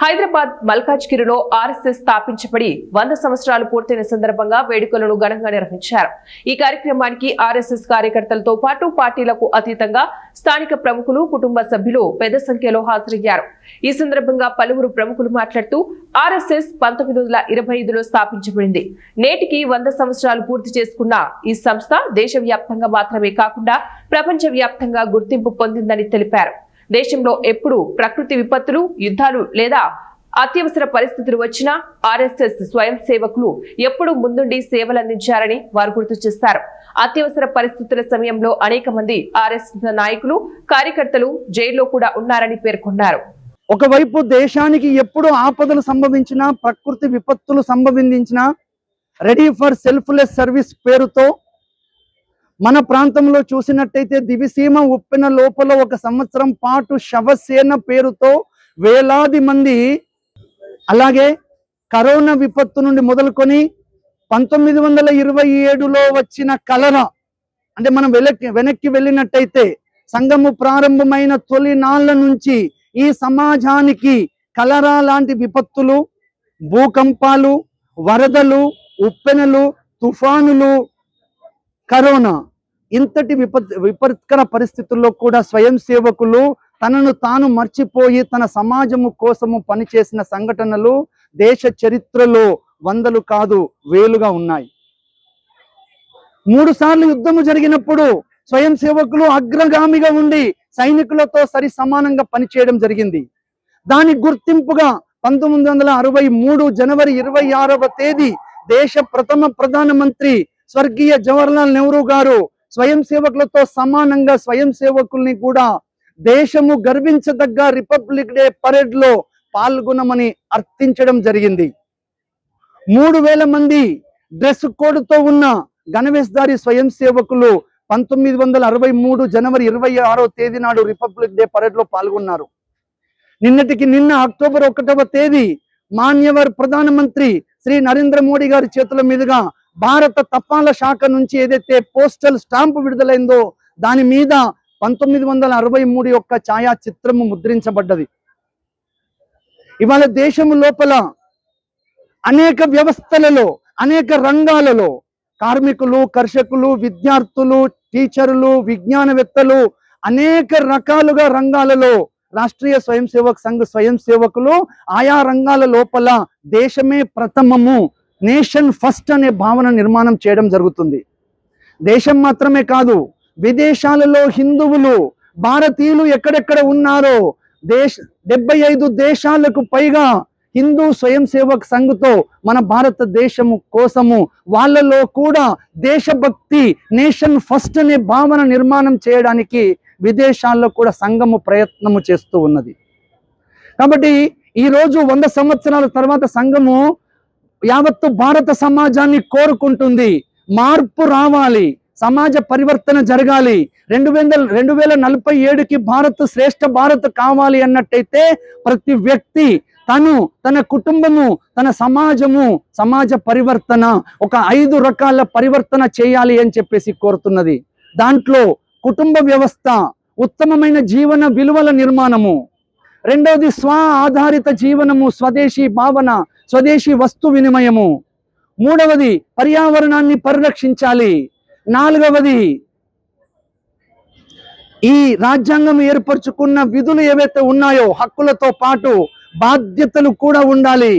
హైదరాబాద్ మల్కాజ్గిరిలో ఆర్ఎస్ఎస్ స్థాపించబడి 100 సంవత్సరాలు పూర్తయిన సందర్భంగా వేడుకలను ఘనంగా నిర్వహించారు. ఈ కార్యక్రమానికి ఆర్ఎస్ఎస్ కార్యకర్తలతో పాటు పార్టీలకు అతీతంగా స్థానిక ప్రముఖులు, కుటుంబ సభ్యులు పెద్ద సంఖ్యలో హాజరయ్యారు. ఈ సందర్భంగా పలువురు ప్రముఖులు మాట్లాడుతూ ఆర్ఎస్ఎస్ 1925లో స్థాపించబడింది. నేటికి 100 సంవత్సరాలు పూర్తి చేసుకున్న ఈ సంస్థ దేశవ్యాప్తంగా మాత్రమే కాకుండా ప్రపంచవ్యాప్తంగా గుర్తింపు పొందిందని తెలిపారు. దేశంలో ఎప్పుడు ప్రకృతి విపత్తులు, యుద్ధాలు లేదా అత్యవసర పరిస్థితులు వచ్చినా ఆర్ఎస్ఎస్ స్వయం సేవకులు ఎప్పుడు ముందుండి సేవలందించారని వారు గుర్తు చేశారు. అత్యవసర పరిస్థితుల సమయంలో అనేక మంది ఆర్ఎస్ఎస్ నాయకులు, కార్యకర్తలు జైల్లో కూడా ఉన్నారని పేర్కొన్నారు. ఒకవైపు దేశానికి ఎప్పుడు ఆపదలు సంభవించినా, ప్రకృతి విపత్తులు సంభవించినా రెడీ ఫర్ సెల్ఫ్లెస్ సర్వీస్ పేరుతో మన ప్రాంతంలో చూసినట్టయితే దివిసీమ ఉప్పెన లోపల 1 సంవత్సరం పాటు శవసేన పేరుతో వేలాది మంది, అలాగే కరోనా విపత్తు నుండి మొదలుకొని 1927లో వచ్చిన కలరా, అంటే మనం వెనక్కి వెళ్ళినట్టయితే సంఘము ప్రారంభమైన తొలి నాళ్ళ నుంచి ఈ సమాజానికి కలరా లాంటి విపత్తులు, భూకంపాలు, వరదలు, ఉప్పెనలు, తుఫానులు, కరోనా, ఇంతటి విపత్కర పరిస్థితుల్లో కూడా స్వయం సేవకులు తనను తాను మర్చిపోయి తన సమాజము కోసము పనిచేసిన సంఘటనలు దేశ చరిత్రలో 100లు కాదు 1000గా ఉన్నాయి. 3 సార్లు యుద్ధము జరిగినప్పుడు స్వయం సేవకులు అగ్రగామిగా ఉండి సైనికులతో సరి సమానంగా పనిచేయడం జరిగింది. దానికి గుర్తింపుగా 1963 జనవరి 26వ తేదీ దేశ ప్రథమ ప్రధానమంత్రి స్వర్గీయ జవహర్లాల్ నెహ్రూ గారు స్వయం సేవకులతో సమానంగా స్వయం సేవకుల్ని కూడా దేశము గర్వించదగ్గ రిపబ్లిక్ డే పరేడ్ లో పాల్గొనమని అర్థించడం జరిగింది. 3000 మంది డ్రెస్ కోడ్ తో ఉన్న గణవేశధారి స్వయం సేవకులు 1963 జనవరి 26వ తేదీ నాడు రిపబ్లిక్ డే పరేడ్ లో పాల్గొన్నారు. నిన్నటికి నిన్న అక్టోబర్ 1వ తేదీ మాన్యవర్ ప్రధానమంత్రి శ్రీ నరేంద్ర మోడీ గారి చేతుల మీదుగా భారత తపాలా శాఖ నుంచి ఏదైతే పోస్టల్ స్టాంపు విడుదలైందో దాని మీద 1963 యొక్క ఛాయాచిత్రము ముద్రించబడ్డది. ఇవాళ దేశము లోపల అనేక వ్యవస్థలలో, అనేక రంగాలలో కార్మికులు, కర్షకులు, విద్యార్థులు, టీచర్లు, విజ్ఞానవేత్తలు, అనేక రకాలుగా రంగాలలో రాష్ట్రీయ స్వయం సేవక్ సంఘ్ స్వయం సేవకులు ఆయా రంగాల లోపల దేశమే ప్రథమము, నేషన్ ఫస్ట్ అనే భావన నిర్మాణం చేయడం జరుగుతుంది. దేశం మాత్రమే కాదు, విదేశాలలో హిందువులు, భారతీయులు ఎక్కడెక్కడ ఉన్నారో 75 దేశాలకు పైగా హిందూ స్వయం సేవక్ సంఘ్తో మన భారతదేశము కోసము వాళ్ళలో కూడా దేశభక్తి, నేషన్ ఫస్ట్ అనే భావన నిర్మాణం చేయడానికి విదేశాల్లో కూడా సంఘము ప్రయత్నము చేస్తూ ఉన్నది. కాబట్టి ఈరోజు 100 సంవత్సరాల తర్వాత సంఘము యావత్తు భారత సమాజాన్ని కోరుకుంటుంది. మార్పు రావాలి, సమాజ పరివర్తన జరగాలి. 2047కి భారత్ శ్రేష్ఠ భారత్ కావాలి అన్నట్టయితే ప్రతి వ్యక్తి తను, తన కుటుంబము, తన సమాజము, సమాజ పరివర్తన ఒక 5 రకాల పరివర్తన చేయాలి అని చెప్పేసి కోరుతున్నది. దాంట్లో కుటుంబ వ్యవస్థ, ఉత్తమమైన జీవన విలువల నిర్మాణము, రెండవది స్వ ఆధారిత జీవనము, స్వదేశీ భావన, స్వదేశీ వస్తు వినిమయము, మూడవది పర్యావరణాన్ని పరిరక్షించాలి, నాలుగవది ఈ రాజ్యాంగం ఏర్పరచుకున్న విధులు ఏవైతే ఉన్నాయో హక్కులతో పాటు బాధ్యతలు కూడా ఉండాలి.